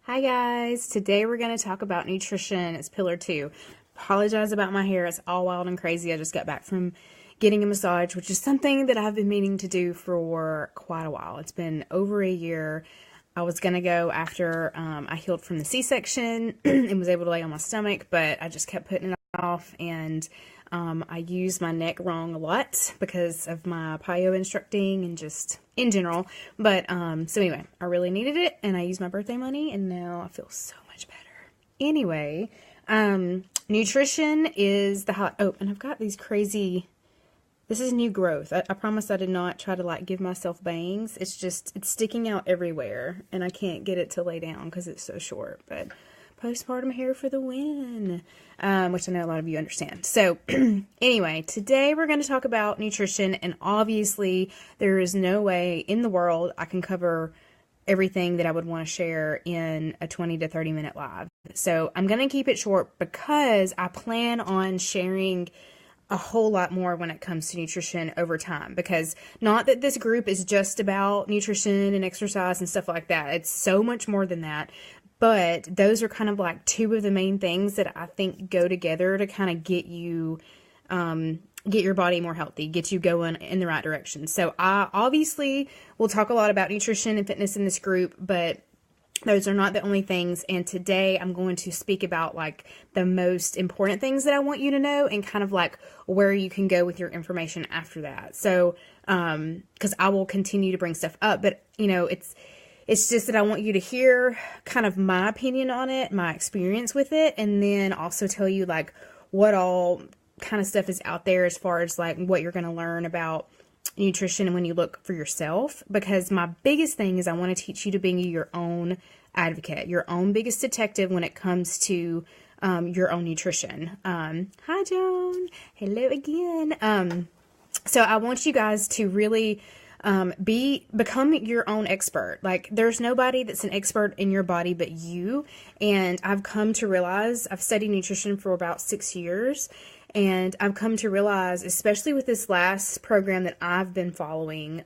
Hi guys, today we're going to talk about nutrition. It's pillar two. Apologize about my hair, it's all wild and crazy. I just got back from getting a massage, which is something that I've been meaning to do for quite a while. It's been over a year. I was going to go after I healed from the C-section and was able to lay on my stomach, but I just kept putting it off, and I use my neck wrong a lot because of my PIO instructing and just in general. But so anyway, I really needed it, and I used my birthday money, and now I feel so much better. Anyway, nutrition is the hot. Oh, and I've got these crazy. This is new growth. I promise I did not try to like give myself bangs. It's just, it's sticking out everywhere and I can't get it to lay down because it's so short. But postpartum hair for the win, which I know a lot of you understand. So anyway, today we're going to talk about nutrition, and obviously there is no way in the world I can cover everything that I would want to share in a 20 to 30 minute live. So I'm going to keep it short because I plan on sharing a whole lot more when it comes to nutrition over time, because not that this group is just about nutrition and exercise and stuff like that. It's so much more than that. But those are kind of like two of the main things that I think go together to kind of get you, get your body more healthy, get you going in the right direction. So I obviously will talk a lot about nutrition and fitness in this group, but those are not the only things. And today I'm going to speak about like the most important things that I want you to know, and kind of like where you can go with your information after that. So, cause I will continue to bring stuff up, but you know, it's just that I want you to hear kind of my opinion on it, my experience with it, and then also tell you like what all kind of stuff is out there as far as like what you're going to learn about nutrition when you look for yourself. Because my biggest thing is I want to teach you to be your own advocate, your own biggest detective when it comes to your own nutrition. Hi, Joan. Hello again. So I want you guys to really become your own expert. Like there's nobody that's an expert in your body but you. And I've come to realize, I've studied nutrition for about 6 years, and I've come to realize, especially with this last program that I've been following,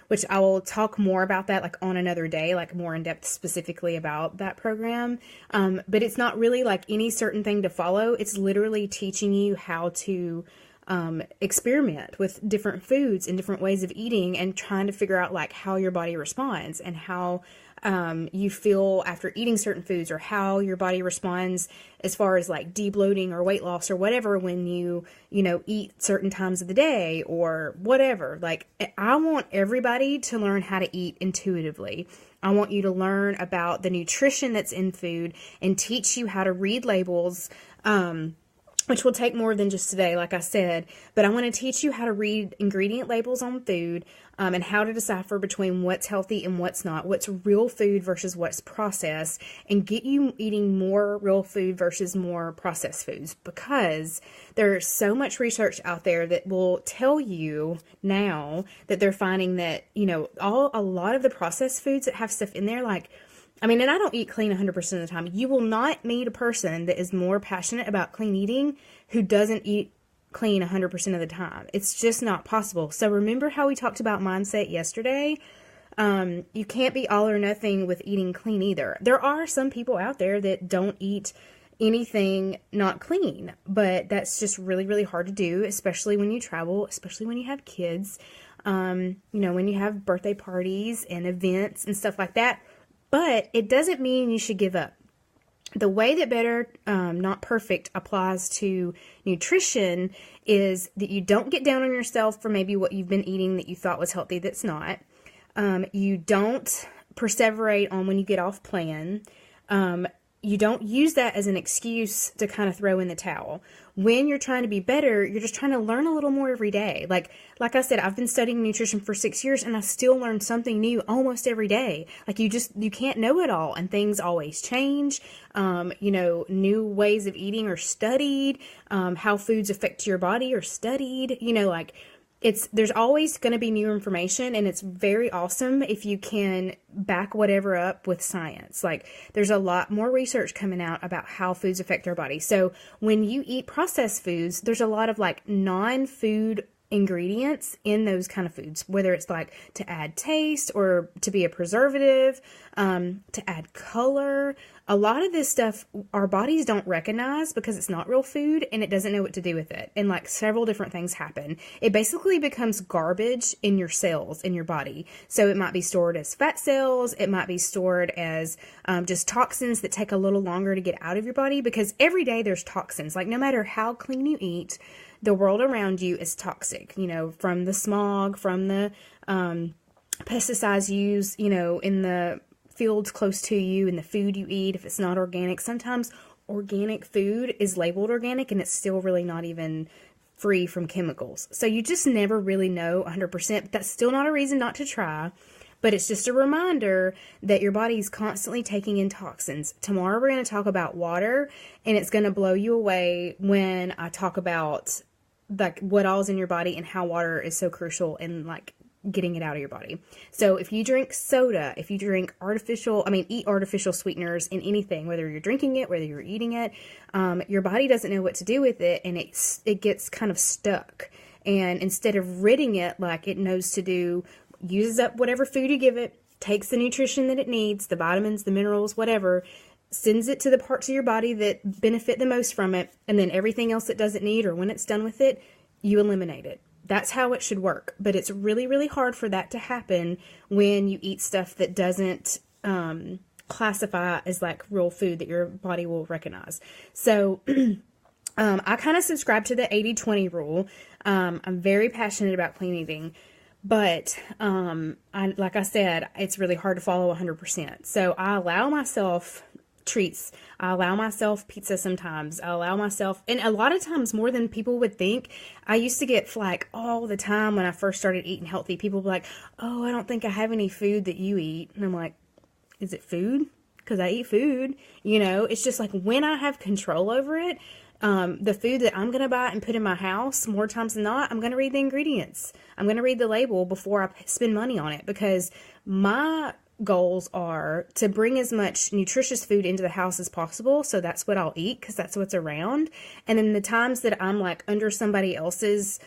which I will talk more about that like on another day, like more in depth specifically about that program. But it's not really like any certain thing to follow. It's literally teaching you how to experiment with different foods and different ways of eating, and trying to figure out like how your body responds and how you feel after eating certain foods, or how your body responds as far as like de-bloating or weight loss or whatever when you know, eat certain times of the day or whatever. Like I want everybody to learn how to eat intuitively. I want you to learn about the nutrition that's in food and teach you how to read labels, which will take more than just today, like I said. But I want to teach you how to read ingredient labels on food, and how to decipher between what's healthy and what's not, what's real food versus what's processed, and get you eating more real food versus more processed foods. Because there's so much research out there that will tell you now that they're finding that, you know, a lot of the processed foods that have stuff in there, like, I mean, and I don't eat clean 100% of the time. You will not meet a person that is more passionate about clean eating who doesn't eat clean 100% of the time. It's just not possible. So remember how we talked about mindset yesterday? You can't be all or nothing with eating clean either. There are some people out there that don't eat anything not clean, but that's just really, really hard to do, especially when you travel, especially when you have kids, you know, when you have birthday parties and events and stuff like that. But it doesn't mean you should give up. The way that better, not perfect, applies to nutrition is that you don't get down on yourself for maybe what you've been eating that you thought was healthy that's not. You don't perseverate on when you get off plan. You don't use that as an excuse to kind of throw in the towel. When you're trying to be better, you're just trying to learn a little more every day. Like I said, I've been studying nutrition for 6 years, and I still learn something new almost every day. Like you can't know it all, and things always change. You know, new ways of eating are studied. How foods affect your body are studied. You know, like there's always going to be new information, and it's very awesome if you can back whatever up with science. Like there's a lot more research coming out about how foods affect our body. So when you eat processed foods, there's a lot of like non-food ingredients in those kind of foods, whether it's like to add taste or to be a preservative, to add color. A lot of this stuff our bodies don't recognize because it's not real food and it doesn't know what to do with it. And like several different things happen. It basically becomes garbage in your cells, in your body. So it might be stored as fat cells. It might be stored as just toxins that take a little longer to get out of your body, because every day there's toxins. Like no matter how clean you eat, the world around you is toxic, from the smog, from the pesticides used, in the fields close to you, and the food you eat, if it's not organic. Sometimes organic food is labeled organic and it's still really not even free from chemicals. So you just never really know 100%, but that's still not a reason not to try. But it's just a reminder that your body's constantly taking in toxins. Tomorrow we're going to talk about water, and it's going to blow you away when I talk about like what all's in your body and how water is so crucial in like getting it out of your body. So if you drink soda, if you drink eat artificial sweeteners in anything, whether you're drinking it, whether you're eating it, your body doesn't know what to do with it, and it gets kind of stuck. And instead of ridding it like it knows to do, uses up whatever food you give it, takes the nutrition that it needs, the vitamins, the minerals, whatever, sends it to the parts of your body that benefit the most from it, and then everything else it doesn't need, or when it's done with it, you eliminate it. That's how it should work. But it's really, really hard for that to happen when you eat stuff that doesn't classify as like real food that your body will recognize. So I kind of subscribe to the 80-20 rule. I'm very passionate about clean eating. But like I said, it's really hard to follow 100%. So I allow myself treats. I allow myself pizza sometimes. I allow myself, and a lot of times more than people would think. I used to get flack all the time when I first started eating healthy. People would be like, oh, I don't think I have any food that you eat. And I'm like, is it food? Because I eat food. It's just like when I have control over it, the food that I'm going to buy and put in my house, more times than not, I'm going to read the ingredients. I'm going to read the label before I spend money on it, because my goals are to bring as much nutritious food into the house as possible. So that's what I'll eat, because that's what's around. And then the times that I'm like under somebody else's,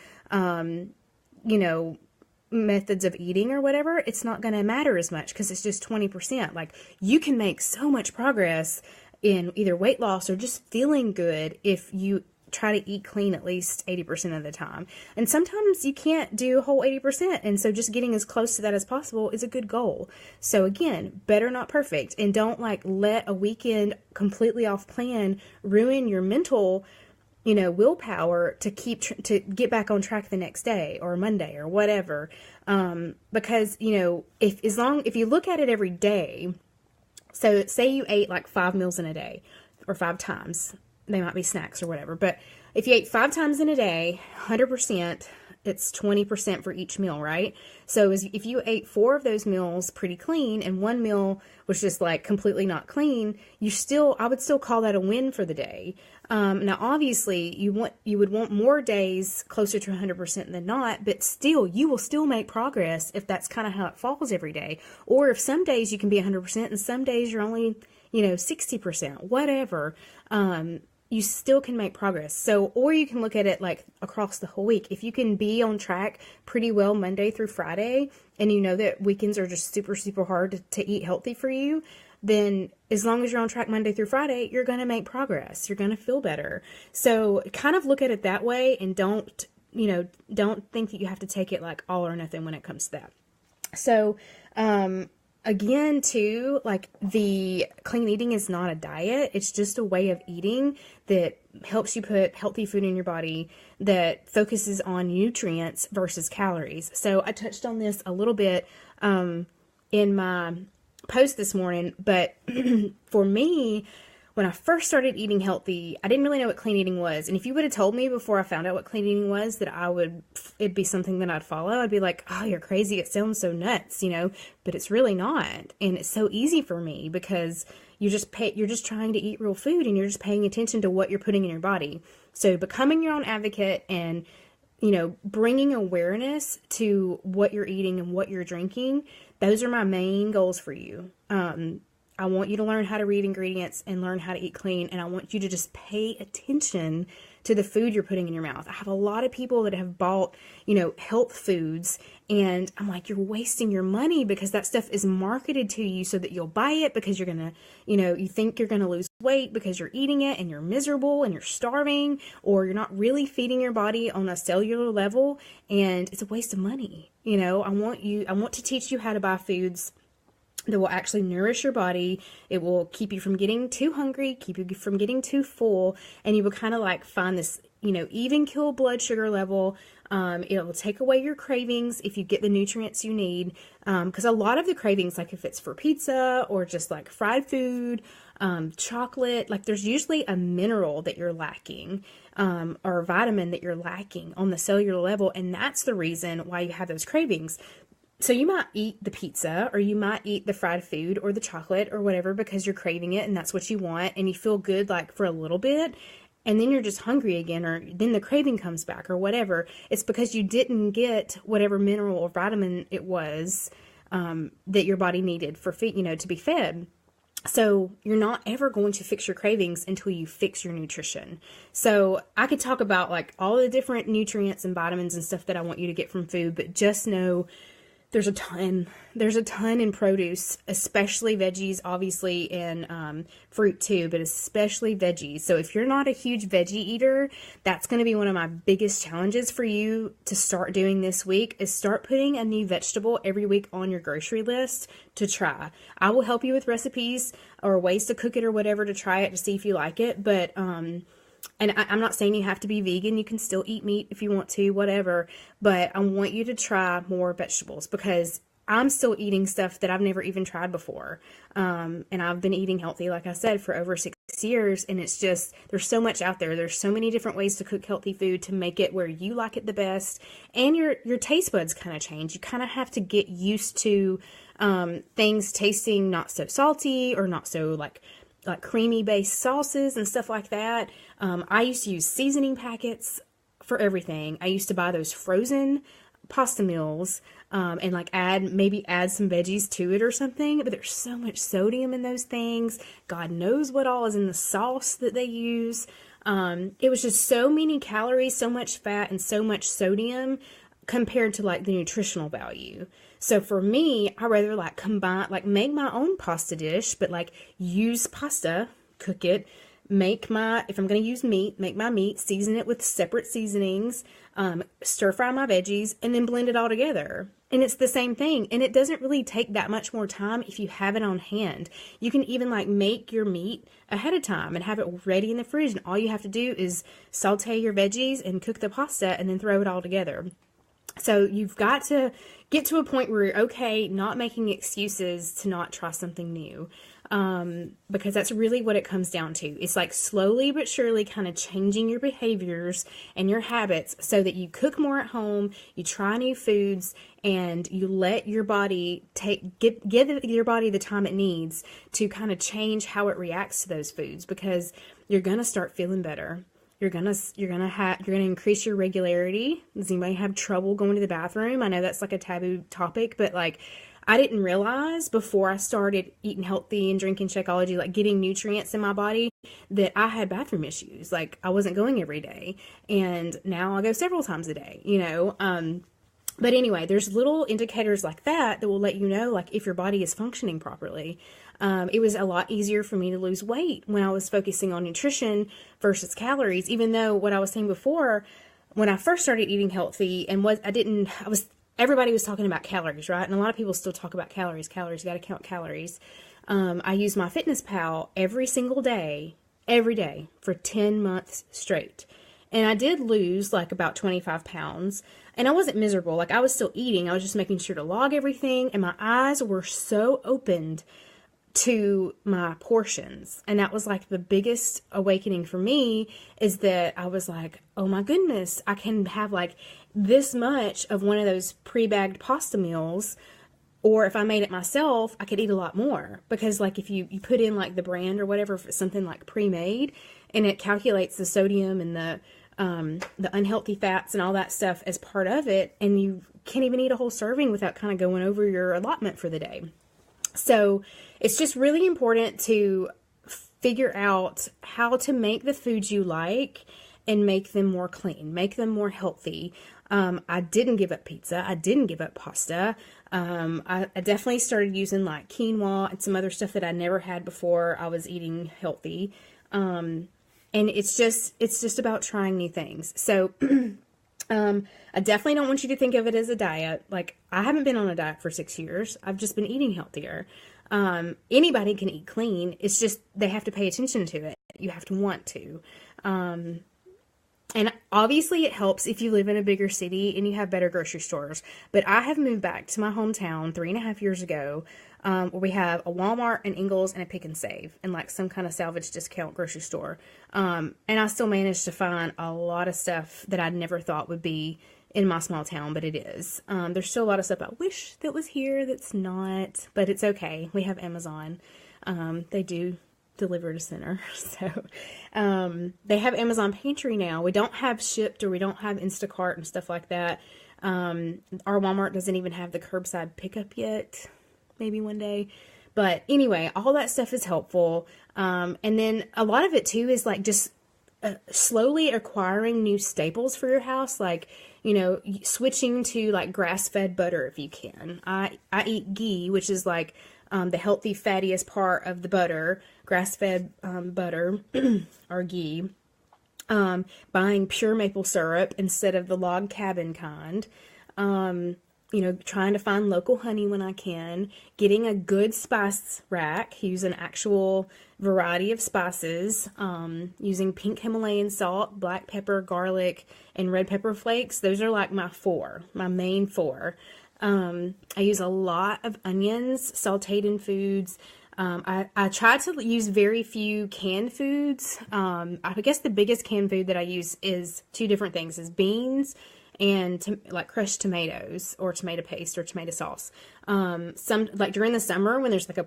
methods of eating or whatever, it's not going to matter as much because it's just 20%. Like you can make so much progress in either weight loss or just feeling good if you try to eat clean at least 80% of the time. And sometimes you can't do a whole 80%. And so just getting as close to that as possible is a good goal. So again, better not perfect. And don't like let a weekend completely off plan ruin your mental, willpower to to get back on track the next day or Monday or whatever. Because, if you look at it every day, so say you ate like 5 meals in a day or 5 times, they might be snacks or whatever. But if you ate 5 times in a day, 100%, it's 20% for each meal, right? So if you ate 4 of those meals pretty clean and 1 meal was just like completely not clean, I would still call that a win for the day. Now, obviously, you would want more days closer to 100% than not, but still, you will still make progress if that's kind of how it falls every day. Or if some days you can be 100% and some days you're only, 60%, whatever. You still can make progress. So, or you can look at it like across the whole week. If you can be on track pretty well Monday through Friday, and you know that weekends are just super, super hard to eat healthy for you, then as long as you're on track Monday through Friday, you're going to make progress. You're going to feel better. So kind of look at it that way, and don't think that you have to take it like all or nothing when it comes to that. So, again, too, like the clean eating is not a diet. It's just a way of eating that helps you put healthy food in your body that focuses on nutrients versus calories. So I touched on this a little bit in my post this morning, but for me, when I first started eating healthy, I didn't really know what clean eating was. And if you would have told me before I found out what clean eating was that it'd be something that I'd follow, I'd be like, oh, you're crazy. It sounds so nuts, but it's really not. And it's so easy for me because you're just trying to eat real food, and you're just paying attention to what you're putting in your body. So becoming your own advocate and, bringing awareness to what you're eating and what you're drinking, those are my main goals for you. I want you to learn how to read ingredients and learn how to eat clean. And I want you to just pay attention to the food you're putting in your mouth. I have a lot of people that have bought, health foods, and I'm like, you're wasting your money because that stuff is marketed to you so that you'll buy it because you're going to, you think you're going to lose weight because you're eating it and you're miserable and you're starving, or you're not really feeding your body on a cellular level, and it's a waste of money. I want to teach you how to buy foods that will actually nourish your body. It will keep you from getting too hungry, keep you from getting too full, and you will kind of like find this, even kill blood sugar level. It will take away your cravings if you get the nutrients you need. Because a lot of the cravings, like if it's for pizza or just like fried food, chocolate, like there's usually a mineral that you're lacking, or a vitamin that you're lacking on the cellular level. And that's the reason why you have those cravings. So you might eat the pizza, or you might eat the fried food or the chocolate or whatever because you're craving it and that's what you want, and you feel good like for a little bit, and then you're just hungry again, or then the craving comes back or whatever. It's because you didn't get whatever mineral or vitamin it was that your body needed for to be fed. So you're not ever going to fix your cravings until you fix your nutrition. So I could talk about like all the different nutrients and vitamins and stuff that I want you to get from food, but just know there's a ton in produce, especially veggies, obviously, and fruit too, but especially veggies. So if you're not a huge veggie eater, that's going to be one of my biggest challenges for you to start doing this week, is start putting a new vegetable every week on your grocery list to try. I will help you with recipes or ways to cook it or whatever to try it to see if you like it, but and I'm not saying you have to be vegan. You can still eat meat if you want to, whatever. But I want you to try more vegetables because I'm still eating stuff that I've never even tried before. And I've been eating healthy, like I said, for over 6 years. And it's just, there's so much out there. There's so many different ways to cook healthy food to make it where you like it the best. And your taste buds kind of change. You kind of have to get used to things tasting not so salty or not so like creamy based sauces and stuff like that. I used to use seasoning packets for everything. I used to buy those frozen pasta meals and like add some veggies to it or something. But there's so much sodium in those things. God knows what all is in the sauce that they use. It was just so many calories, so much fat, and so much sodium compared to like the nutritional value. So for me, I rather make my own pasta dish, but like use pasta, cook it, if I'm going to use meat, make my meat, season it with separate seasonings, stir fry my veggies, and then blend it all together. And it's the same thing. And it doesn't really take that much more time if you have it on hand. You can even like make your meat ahead of time and have it ready in the fridge. And all you have to do is saute your veggies and cook the pasta and then throw it all together. So you've got to get to a point where you're okay not making excuses to not try something new, because that's really what it comes down to. It's like slowly but surely kind of changing your behaviors and your habits so that you cook more at home, you try new foods, and you let your body give your body the time it needs to kind of change how it reacts to those foods, because you're going to start feeling better. You're gonna increase your regularity. Does anybody have trouble going to the bathroom? I know that's like a taboo topic, but like I didn't realize before I started eating healthy and drinking Shakeology, like getting nutrients in my body, that I had bathroom issues. Like I wasn't going every day, and now I go several times a day. But anyway, there's little indicators like that will let you know like if your body is functioning properly. It was a lot easier for me to lose weight when I was focusing on nutrition versus calories, even though what I was saying before, when I first started eating healthy everybody was talking about calories, right? And a lot of people still talk about calories, you got to count calories. I used MyFitnessPal every single day, every day for 10 months straight. And I did lose like about 25 pounds, and I wasn't miserable. Like I was still eating. I was just making sure to log everything, and my eyes were so opened to my portions. And that was like the biggest awakening for me, is that I was like, oh my goodness, I can have like this much of one of those pre-bagged pasta meals, or if I made it myself, I could eat a lot more, because like if you put in like the brand or whatever, if it's something like pre-made, and it calculates the sodium and the unhealthy fats and all that stuff as part of it, and you can't even eat a whole serving without kind of going over your allotment for the day. So it's just really important to figure out how to make the foods you like and make them more clean, make them more healthy. I didn't give up pizza. I didn't give up pasta. I definitely started using like quinoa and some other stuff that I never had before I was eating healthy. And it's just about trying new things. So, I definitely don't want you to think of it as a diet. Like, I haven't been on a diet for 6 years. I've just been eating healthier. Anybody can eat clean. It's just they have to pay attention to it. You have to want to. And obviously it helps if you live in a bigger city and you have better grocery stores. But I have moved back to my hometown 3.5 years ago, where we have a Walmart, an Ingles, and a Pick and Save, and like some kind of salvage discount grocery store. And I still managed to find a lot of stuff that I never thought would be in my small town, but it is. There's still a lot of stuff I wish that was here that's not, but it's okay. We have Amazon. They do deliver to center. So, they have Amazon Pantry now. We don't have Shipt, or we don't have Instacart and stuff like that. Our Walmart doesn't even have the curbside pickup yet. Maybe one day. But anyway, all that stuff is helpful. And then a lot of it too is like just slowly acquiring new staples for your house. Like, switching to like grass-fed butter if you can. I eat ghee, which is like the healthy, fattiest part of the butter, grass-fed butter or ghee. Buying pure maple syrup instead of the log cabin kind. Trying to find local honey when I can. Getting a good spice rack. Use an actual variety of spices. Using pink Himalayan salt, black pepper, garlic, and red pepper flakes. Those are like my main four. I use a lot of onions, sauteed in foods. I try to use very few canned foods. I guess the biggest canned food that I use is two different things, is beans and like crushed tomatoes or tomato paste or tomato sauce. Some like during the summer when there's like a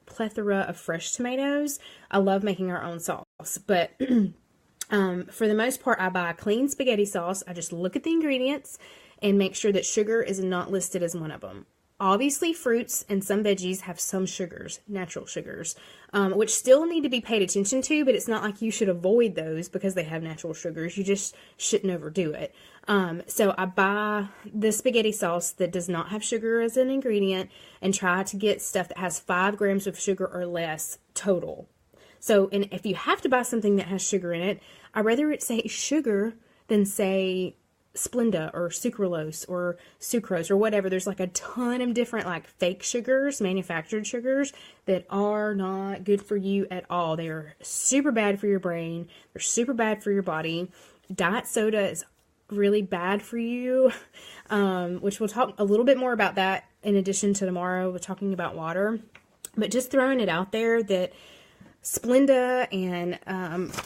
plethora of fresh tomatoes, I love making our own sauce. But for the most part, I buy clean spaghetti sauce. I just look at the ingredients and make sure that sugar is not listed as one of them. Obviously, fruits and some veggies have some sugars, natural sugars, which still need to be paid attention to, but it's not like you should avoid those because they have natural sugars. You just shouldn't overdo it. So I buy the spaghetti sauce that does not have sugar as an ingredient and try to get stuff that has 5 grams of sugar or less total. So, and if you have to buy something that has sugar in it, I'd rather it say sugar than say Splenda or sucralose or sucrose or whatever. There's like a ton of different like fake sugars, manufactured sugars that are not good for you at all. They are super bad for your brain. They're super bad for your body. Diet soda is really bad for you, which we'll talk a little bit more about that in addition to tomorrow. We're talking about water, but just throwing it out there that Splenda and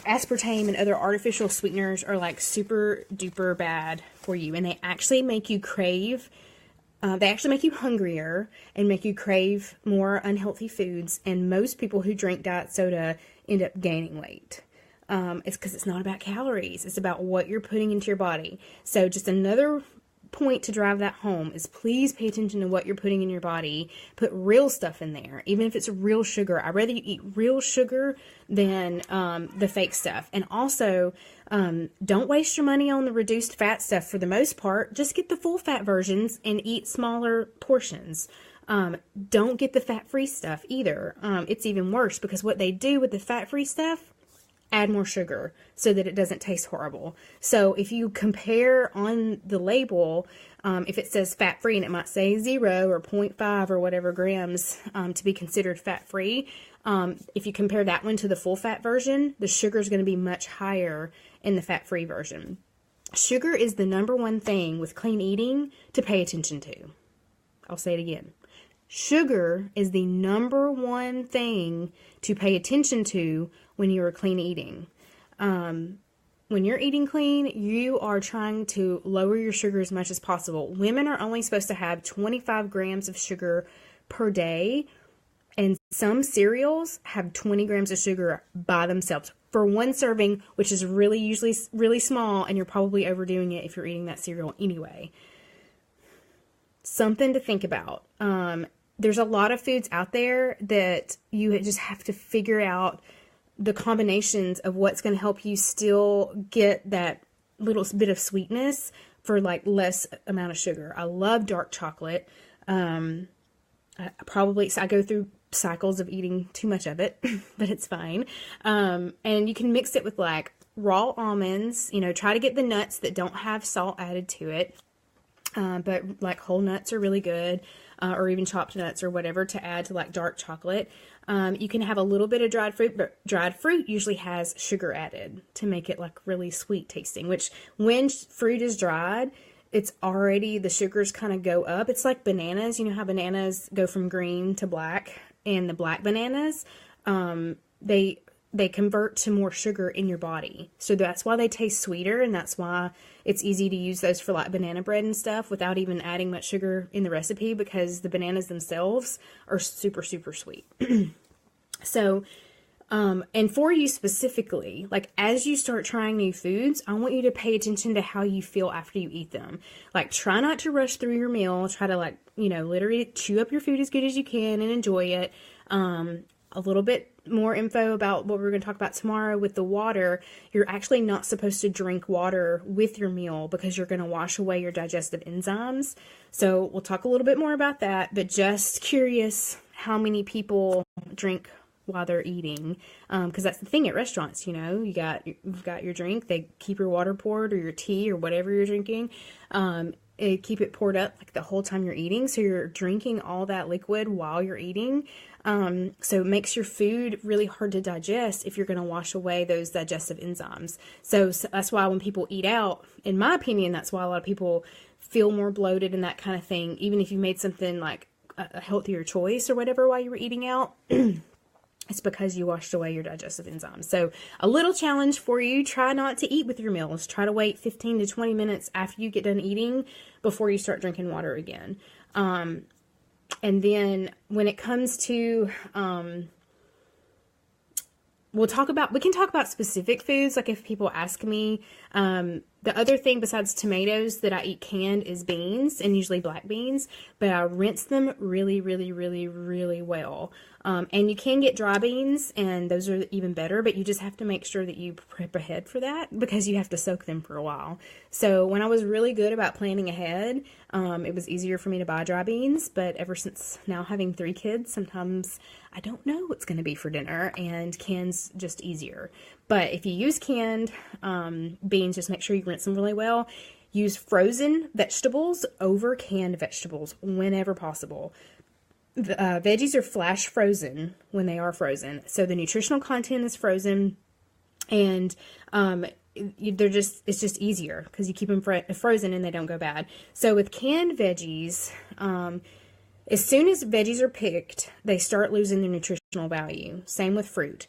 aspartame and other artificial sweeteners are like super duper bad for you, and they actually make you crave, they actually make you hungrier and make you crave more unhealthy foods, and most people who drink diet soda end up gaining weight. It's because it's not about calories, it's about what you're putting into your body. So just another point to drive that home is please pay attention to what you're putting in your body. Put real stuff in there, even if it's real sugar. I'd rather you eat real sugar than the fake stuff. And also, don't waste your money on the reduced fat stuff for the most part. Just get the full fat versions and eat smaller portions. Don't get the fat-free stuff either. It's even worse because what they do with the fat-free stuff, add more sugar so that it doesn't taste horrible. So if you compare on the label, if it says fat-free and it might say 0 or 0.5 or whatever grams to be considered fat-free, if you compare that one to the full fat version, the sugar is going to be much higher in the fat-free version. Sugar is the number one thing with clean eating to pay attention to. I'll say it again. Sugar is the number one thing to pay attention to when you are clean eating. When you're eating clean, you are trying to lower your sugar as much as possible. Women are only supposed to have 25 grams of sugar per day, and some cereals have 20 grams of sugar by themselves for one serving, which is usually really small, and you're probably overdoing it if you're eating that cereal anyway. Something to think about. There's a lot of foods out there that you just have to figure out the combinations of what's going to help you still get that little bit of sweetness for like less amount of sugar. I love dark chocolate. I go through cycles of eating too much of it, but it's fine. And you can mix it with like raw almonds, try to get the nuts that don't have salt added to it. But like whole nuts are really good, or even chopped nuts or whatever to add to like dark chocolate. You can have a little bit of dried fruit, but dried fruit usually has sugar added to make it like really sweet tasting, which when fruit is dried, it's already, the sugars kind of go up. It's like bananas. You know how bananas go from green to black, and the black bananas, they convert to more sugar in your body. So that's why they taste sweeter, and that's why it's easy to use those for like banana bread and stuff without even adding much sugar in the recipe, because the bananas themselves are super, super sweet. So, and for you specifically, like as you start trying new foods, I want you to pay attention to how you feel after you eat them. Like try not to rush through your meal. Try to like, literally chew up your food as good as you can and enjoy it. A little bit more info about what we're going to talk about tomorrow with the water. You're actually not supposed to drink water with your meal because you're going to wash away your digestive enzymes. So we'll talk a little bit more about that, but just curious how many people drink while they're eating, because that's the thing at restaurants. You've got your drink, they keep your water poured, or your tea, or whatever you're drinking, keep it poured up like the whole time you're eating, so you're drinking all that liquid while you're eating. So it makes your food really hard to digest if you're going to wash away those digestive enzymes. So that's why when people eat out, in my opinion, that's why a lot of people feel more bloated and that kind of thing, even if you made something like a healthier choice or whatever while you were eating out. It's because you washed away your digestive enzymes. So a little challenge for you, try not to eat with your meals. Try to wait 15 to 20 minutes after you get done eating before you start drinking water again. And then when it comes to, we can talk about specific foods. Like if people ask me, the other thing besides tomatoes that I eat canned is beans, and usually black beans, but I rinse them really, really, really, really well. And you can get dry beans, and those are even better, but you just have to make sure that you prep ahead for that, because you have to soak them for a while. So when I was really good about planning ahead, it was easier for me to buy dry beans, but ever since now having 3 kids, sometimes I don't know what's going to be for dinner, and canned's just easier. But if you use canned beans, just make sure you rinse them really well. Use frozen vegetables over canned vegetables whenever possible. Veggies are flash frozen when they are frozen, so the nutritional content is frozen, and it's just easier because you keep them frozen and they don't go bad. So with canned veggies, as soon as veggies are picked, they start losing their nutritional value. Same with fruit.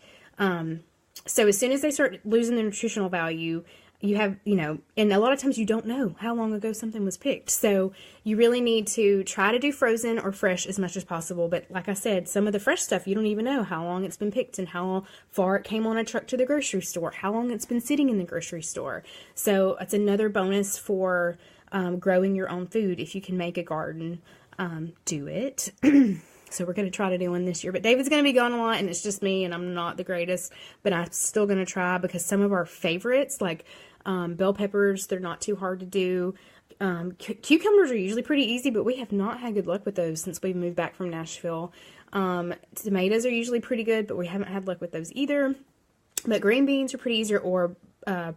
So as soon as they start losing their nutritional value, you have, and a lot of times you don't know how long ago something was picked. So you really need to try to do frozen or fresh as much as possible. But like I said, some of the fresh stuff, you don't even know how long it's been picked and how far it came on a truck to the grocery store, how long it's been sitting in the grocery store. So it's another bonus for growing your own food. If you can make a garden, do it. So we're going to try to do one this year, but David's going to be gone a lot, and it's just me, and I'm not the greatest, but I'm still going to try, because some of our favorites, like bell peppers, they're not too hard to do. Cucumbers are usually pretty easy, but we have not had good luck with those since we moved back from Nashville. Tomatoes are usually pretty good, but we haven't had luck with those either. But green beans are pretty easy, or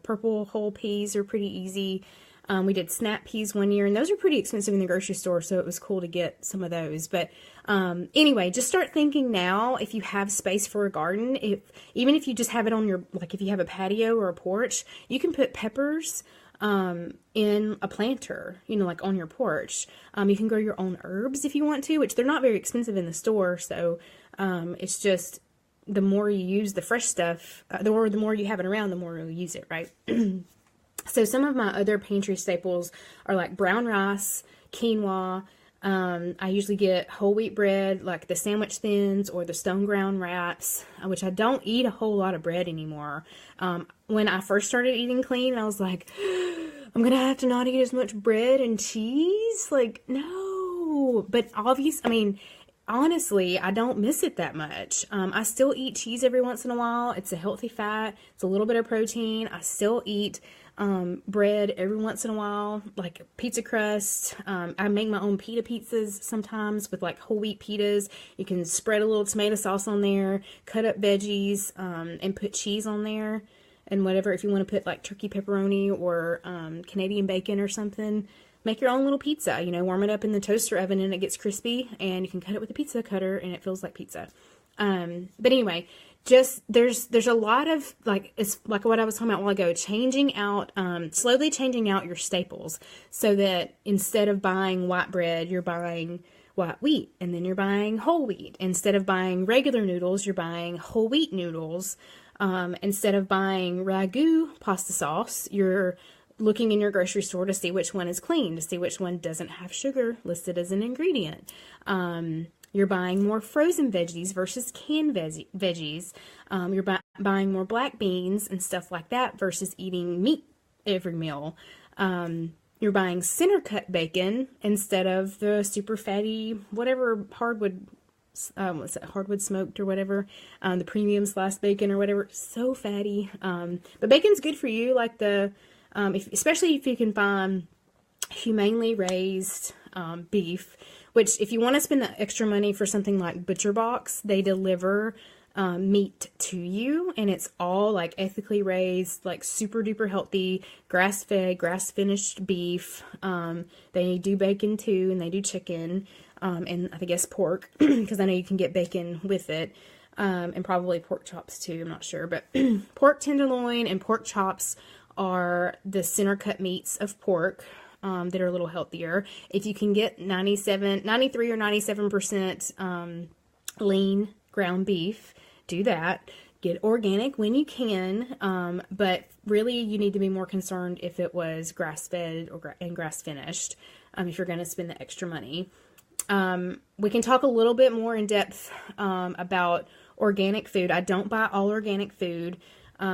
purple whole peas are pretty easy. We did snap peas one year, and those are pretty expensive in the grocery store, so it was cool to get some of those. But anyway, just start thinking now, if you have space for a garden, even if you just have it on your, like if you have a patio or a porch, you can put peppers in a planter, like on your porch. You can grow your own herbs if you want to, which they're not very expensive in the store, so it's just the more you use the fresh stuff, the more you have it around, the more you'll use it, right? So some of my other pantry staples are like brown rice, quinoa. I usually get whole wheat bread, like the sandwich thins or the stone ground wraps, which I don't eat a whole lot of bread anymore. When I first started eating clean, I was like, I'm going to have to not eat as much bread and cheese. Like, no. But honestly, I don't miss it that much. I still eat cheese every once in a while. It's a healthy fat. It's a little bit of protein. I still eat bread every once in a while, like pizza crust. I make my own pita pizzas sometimes with like whole wheat pitas. You can spread a little tomato sauce on there, cut up veggies, and put cheese on there. And whatever, if you want to put like turkey pepperoni or Canadian bacon or something, make your own little pizza. Warm it up in the toaster oven and it gets crispy, and you can cut it with a pizza cutter and it feels like pizza. But anyway, just there's a lot of like, it's like what I was talking about a while ago, slowly changing out your staples, so that instead of buying white bread, you're buying white wheat, and then you're buying whole wheat. Instead of buying regular noodles, you're buying whole wheat noodles. Instead of buying ragu pasta sauce, you're looking in your grocery store to see which one is clean, to see which one doesn't have sugar listed as an ingredient. You're buying more frozen veggies versus canned veggies. You're buying more black beans and stuff like that versus eating meat every meal. You're buying center cut bacon instead of the super fatty, whatever hardwood smoked or whatever, the premium sliced bacon or whatever. So fatty. But bacon's good for you, like especially if you can find humanely raised beef, which if you want to spend the extra money for something like Butcher Box, they deliver meat to you, and it's all like ethically raised, like super duper healthy, grass-fed, grass-finished beef. They do bacon too, and they do chicken, and I guess pork, because I know you can get bacon with it, and probably pork chops too, I'm not sure, but pork tenderloin and pork chops are the center cut meats of pork that are a little healthier. If you can get 93 or 97% lean ground beef, do that. Get organic when you can, but really you need to be more concerned if it was grass-fed and grass-finished, if you're going to spend the extra money. We can talk a little bit more in depth about organic food. I don't buy all organic food.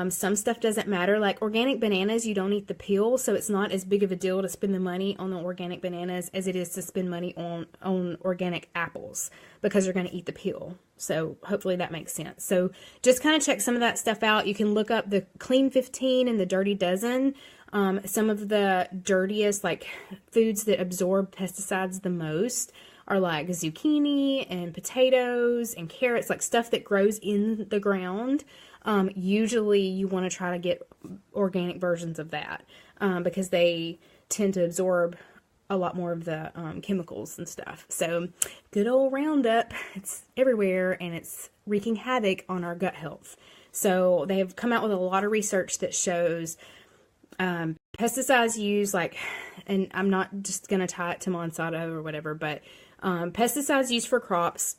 Some stuff doesn't matter. Like organic bananas, you don't eat the peel, so it's not as big of a deal to spend the money on the organic bananas as it is to spend money on organic apples, because you're going to eat the peel. So hopefully that makes sense. So just kind of check some of that stuff out. You can look up the Clean 15 and the Dirty Dozen. Some of the dirtiest like foods that absorb pesticides the most are like zucchini and potatoes and carrots, like stuff that grows in the ground. Usually you want to try to get organic versions of that, because they tend to absorb a lot more of the chemicals and stuff. So good old Roundup, it's everywhere, and it's wreaking havoc on our gut health. So they have come out with a lot of research that shows pesticides used, like, and I'm not just going to tie it to Monsanto or whatever, but pesticides used for crops,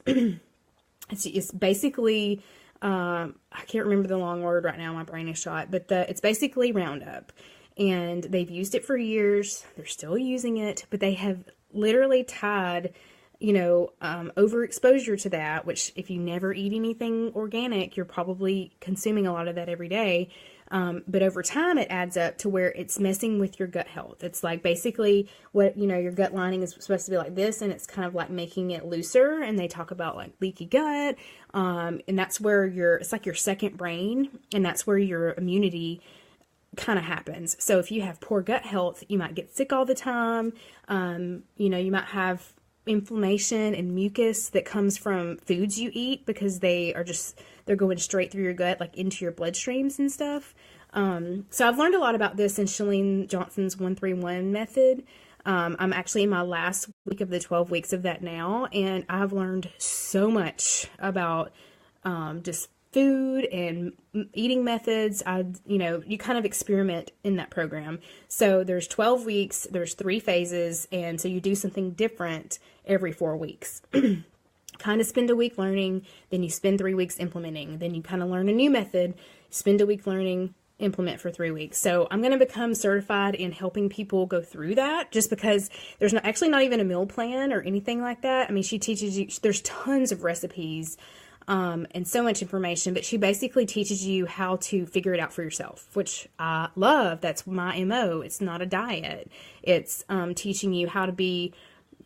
it's basically, I can't remember the long word right now, my brain is shot, but it's basically Roundup. And they've used it for years. They're still using it, but they have literally tied, overexposure to that, which if you never eat anything organic, you're probably consuming a lot of that every day. But over time, it adds up to where it's messing with your gut health. It's like basically what, your gut lining is supposed to be like this, and it's kind of like making it looser. And they talk about like leaky gut. And that's where it's like your second brain, and that's where your immunity kind of happens. So if you have poor gut health, you might get sick all the time. You might have inflammation and mucus that comes from foods you eat, because they're going straight through your gut, like into your bloodstreams and stuff. So I've learned a lot about this in Chalene Johnson's 131 method. I'm actually in my last week of the 12 weeks of that now, and I've learned so much about just food and eating methods. You kind of experiment in that program. So there's 12 weeks, there's 3 phases, and so you do something different every 4 weeks. Kind of spend a week learning, then you spend 3 weeks implementing, then you kind of learn a new method, spend a week learning, implement for 3 weeks. So I'm going to become certified in helping people go through that, just because there's actually not even a meal plan or anything like that. I mean, she teaches you, there's tons of recipes, and so much information, but she basically teaches you how to figure it out for yourself, which I love. That's my MO. It's not a diet. It's teaching you how to be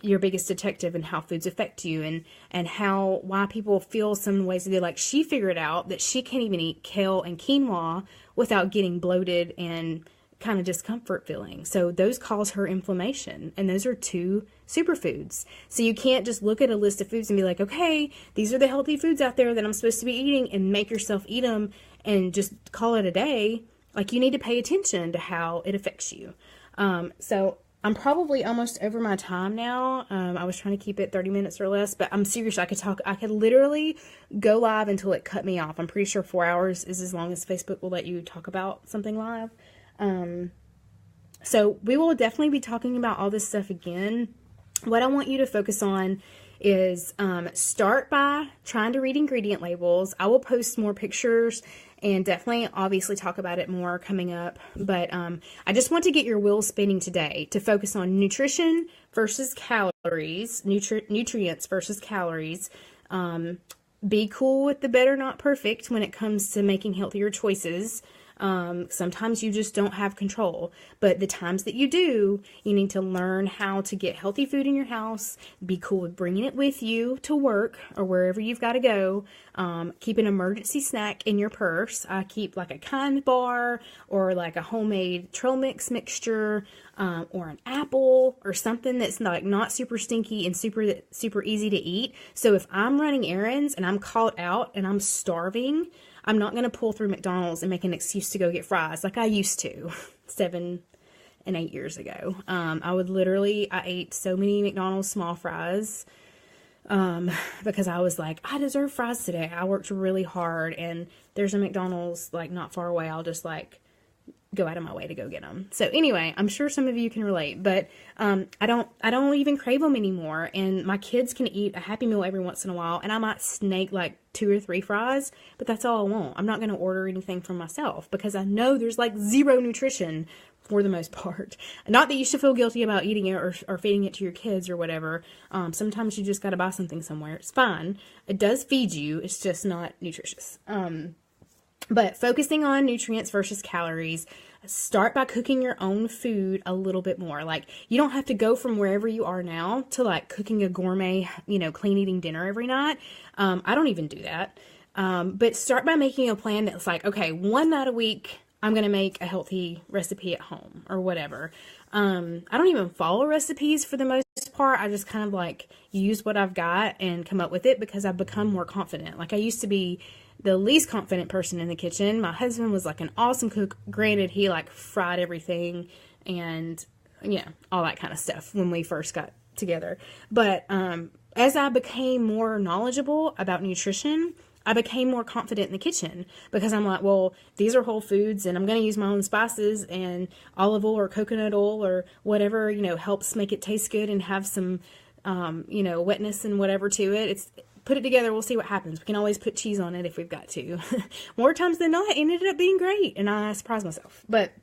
your biggest detective and how foods affect you, and why people feel some ways. They like, she figured out that she can't even eat kale and quinoa without getting bloated and kind of discomfort feeling. So those cause her inflammation, and those are two superfoods. So you can't just look at a list of foods and be like, okay, these are the healthy foods out there that I'm supposed to be eating, and make yourself eat them and just call it a day. Like, you need to pay attention to how it affects you. So I'm probably almost over my time now. I was trying to keep it 30 minutes or less, but I'm serious. I could literally go live until it cut me off. I'm pretty sure 4 hours is as long as Facebook will let you talk about something live. So we will definitely be talking about all this stuff again. What I want you to focus on is start by trying to read ingredient labels. I will post more pictures and definitely obviously talk about it more coming up. But I just want to get your wheels spinning today to focus on nutrition versus calories, nutrients versus calories. Be cool with the better, not perfect when it comes to making healthier choices. Sometimes you just don't have control, but the times that you do, you need to learn how to get healthy food in your house. Be cool with bringing it with you to work or wherever you've got to go. Keep an emergency snack in your purse. I keep like a Kind bar or like a homemade trail mix mixture, or an apple or something that's like not super stinky and super easy to eat. So if I'm running errands and I'm caught out and I'm starving, I'm not going to pull through McDonald's and make an excuse to go get fries like I used to 7 and 8 years ago. I ate so many McDonald's small fries because I was like, I deserve fries today. I worked really hard, and there's a McDonald's like not far away. I'll just like go out of my way to go get them. So anyway, I'm sure some of you can relate, but I don't even crave them anymore. And my kids can eat a Happy Meal every once in a while, and I might snake like 2 or 3 fries, but that's all I want. I'm not going to order anything for myself because I know there's like zero nutrition for the most part. Not that you should feel guilty about eating it or feeding it to your kids or whatever. Sometimes you just got to buy something somewhere. It's fine. It does feed you. It's just not nutritious. But focusing on nutrients versus calories, start by cooking your own food a little bit more. Like, you don't have to go from wherever you are now to like cooking a gourmet, clean eating dinner every night. I don't even do that. But start by making a plan that's like, okay, one night a week, I'm going to make a healthy recipe at home or whatever. I don't even follow recipes for the most part. I just kind of like use what I've got and come up with it because I've become more confident. Like, I used to be the least confident person in the kitchen. My husband was like an awesome cook. Granted, he like fried everything and all that kind of stuff when we first got together. But as I became more knowledgeable about nutrition, I became more confident in the kitchen because I'm like, well, these are whole foods and I'm going to use my own spices, and olive oil or coconut oil or whatever, helps make it taste good and have some, wetness and whatever to it. Put it together, we'll see what happens. We can always put cheese on it if we've got to. More times than not, it ended up being great, and I surprised myself. But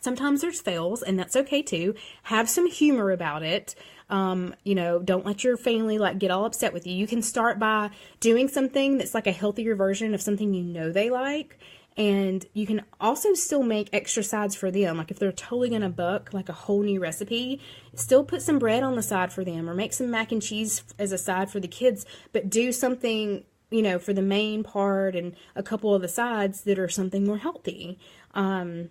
sometimes there's fails, and that's okay too. Have some humor about it. Don't let your family like get all upset with you. You can start by doing something that's like a healthier version of something they like. And you can also still make extra sides for them. Like if they're totally going to buck like a whole new recipe, still put some bread on the side for them or make some mac and cheese as a side for the kids, but do something, for the main part and a couple of the sides that are something more healthy. And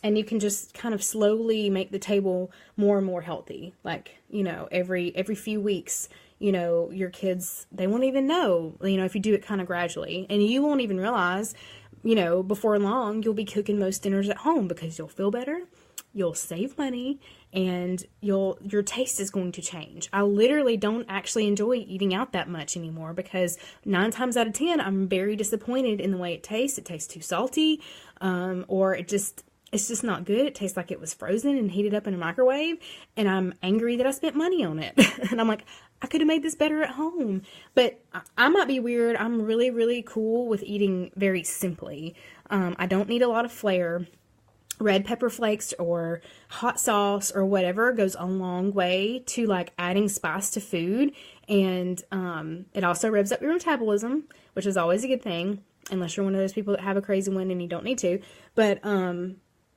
you can just kind of slowly make the table more and more healthy. Like, every few weeks, your kids, they won't even know, if you do it kind of gradually, and you won't even realize, before long, you'll be cooking most dinners at home because you'll feel better, you'll save money, and your taste is going to change. I literally don't actually enjoy eating out that much anymore because 9 times out of 10, I'm very disappointed in the way it tastes. It tastes too salty, or it's just not good. It tastes like it was frozen and heated up in a microwave, and I'm angry that I spent money on it. And I'm like, I could have made this better at home. But I might be weird. I'm really, really cool with eating very simply. I don't need a lot of flair. Red pepper flakes or hot sauce or whatever goes a long way to like adding spice to food. And it also revs up your metabolism, which is always a good thing, unless you're one of those people that have a crazy one and you don't need to. But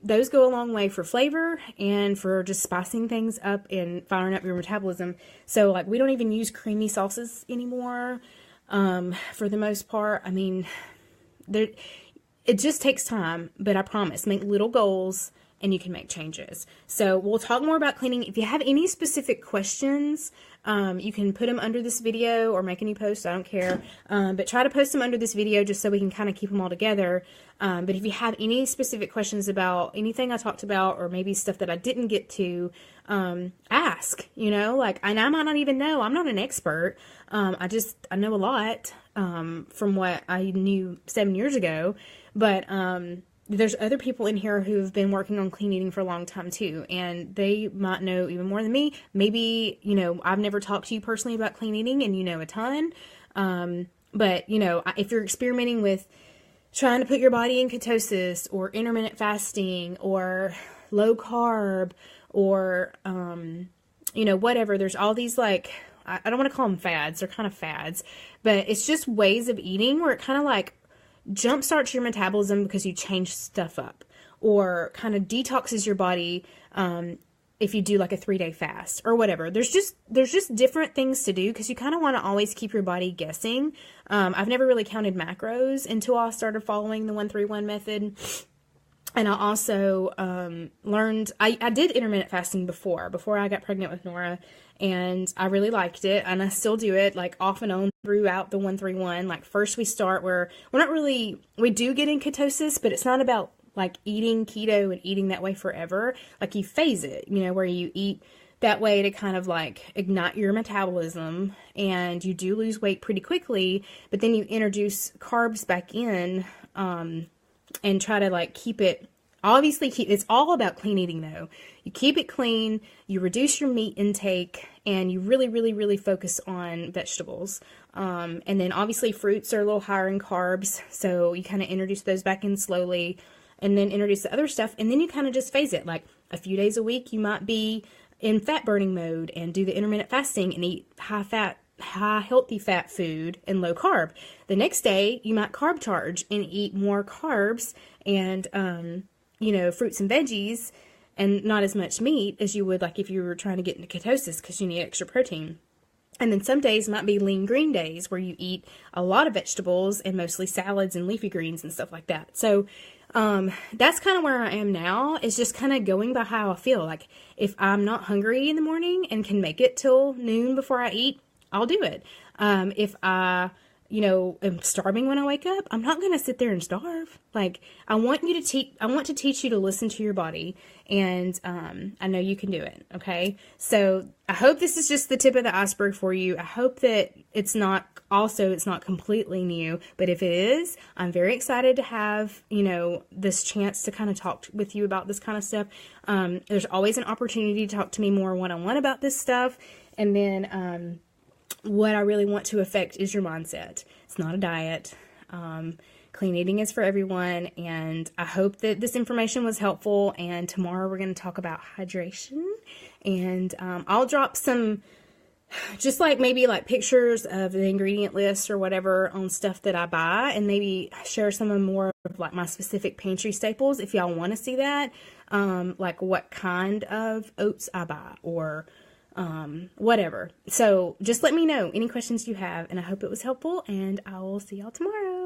those go a long way for flavor and for just spicing things up and firing up your metabolism. So like we don't even use creamy sauces anymore, for the most part. I mean, there, it just takes time, but I promise, make little goals and you can make changes. So we'll talk more about cleaning. If you have any specific questions, you can put them under this video or make a new post. I don't care. But try to post them under this video just so we can kind of keep them all together. But if you have any specific questions about anything I talked about, or maybe stuff that I didn't get to, ask, like, and I might not even know. I'm not an expert. I know a lot, from what I knew 7 years ago, but, there's other people in here who have been working on clean eating for a long time too, and they might know even more than me. Maybe, I've never talked to you personally about clean eating and you know a ton. But, if you're experimenting with trying to put your body in ketosis or intermittent fasting or low carb or, whatever, there's all these, like, I don't want to call them fads. They're kind of fads, but it's just ways of eating where it kind of like jumpstarts your metabolism because you change stuff up, or kind of detoxes your body if you do like a 3-day fast or whatever. There's just different things to do because you kind of want to always keep your body guessing. I've never really counted macros until I started following the 1-3-1 method. And I also learned, I did intermittent fasting before I got pregnant with Nora, and I really liked it, and I still do it, like, off and on throughout the 1-3-1. Like, first we start where we do get in ketosis, but it's not about, like, eating keto and eating that way forever. Like, you phase it, where you eat that way to kind of, like, ignite your metabolism, and you do lose weight pretty quickly, but then you introduce carbs back in, and try to, like, it's all about clean eating though. You keep it clean, you reduce your meat intake, and you really, really, really focus on vegetables. And then obviously fruits are a little higher in carbs, so you kind of introduce those back in slowly, and then introduce the other stuff, and then you kind of just phase it. Like, a few days a week, you might be in fat burning mode and do the intermittent fasting and eat high healthy fat food and low carb. The next day you might carb charge and eat more carbs and fruits and veggies, and not as much meat as you would like if you were trying to get into ketosis because you need extra protein. And then some days might be lean green days where you eat a lot of vegetables and mostly salads and leafy greens and stuff like that. So that's kind of where I am now, is just kind of going by how I feel. Like, if I'm not hungry in the morning and can make it till noon before I eat, I'll do it. If I, am starving when I wake up, I'm not going to sit there and starve. Like, I want to teach you to listen to your body, and I know you can do it. Okay. So I hope this is just the tip of the iceberg for you. I hope that it's not completely new, but if it is, I'm very excited to have, this chance to kind of talk with you about this kind of stuff. There's always an opportunity to talk to me more one-on-one about this stuff. And then, what I really want to affect is your mindset. It's not a diet. Clean eating is for everyone, and I hope that this information was helpful. And tomorrow we're going to talk about hydration, and I'll drop some, just like maybe like pictures of the ingredient list or whatever on stuff that I buy, and maybe share some of more of like my specific pantry staples if y'all want to see that, like what kind of oats I buy or whatever. So just let me know any questions you have, and I hope it was helpful, and I will see y'all tomorrow.